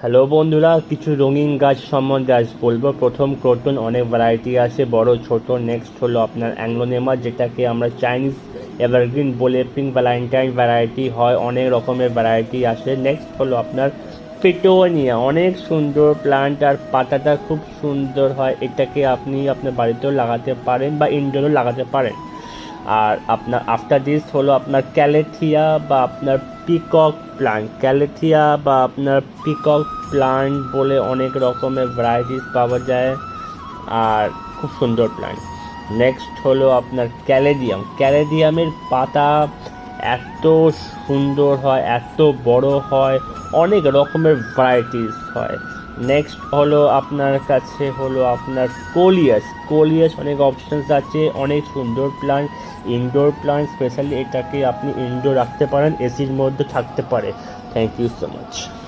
Hello বন্ধুরা, কিছু রঙিন গাছ সম্বন্ধে আজ বলবো। প্রথম ক্রোটন, অনেক ভ্যারাইটি আছে, বড় ছোট। নেক্সট হলো আপনার অ্যাংলোনেমা, যেটাকে আমরা চাইনিজ এভারগ্রিন বলে। পিঙ্ক ভ্যালেন্টাইন ভ্যারাইটি হয়, অনেক রকমের ভ্যারাইটি আসে। নেক্সট হলো আপনার পিটোনিয়া, অনেক সুন্দর প্লান্ট আর পাতাটা খুব সুন্দর হয়। এটাকে আপনি আপনার বাড়িতেও লাগাতে পারেন বা ইনডোরও লাগাতে পারেন। আর আপনার আফটার দিস হলো আপনার ক্যালেথিয়া বা আপনার পিকক প্লান্ট। ক্যালেথিয়া বা আপনার পিকক প্লান্ট বলে অনেক রকমের ভ্যারাইটিস পাওয়া যায় আর খুব সুন্দর প্লান্ট। নেক্সট হলো আপনার ক্যালেডিয়াম। ক্যালেডিয়ামের পাতা এত সুন্দর হয়, এত বড় হয়, অনেক রকমের ভ্যারাইটিস হয়। নেক্সট হলো আপনার কাছে হলো আপনার কোলিয়াস। কোলিয়াস অনেক অপশানস আছে, অনেক সুন্দর প্লান্ট, ইনডোর প্লান্ট। স্পেশালি এটাকে আপনি ইনডোর রাখতে পারেন, এসির মধ্যে থাকতে পারে। Thank you so much.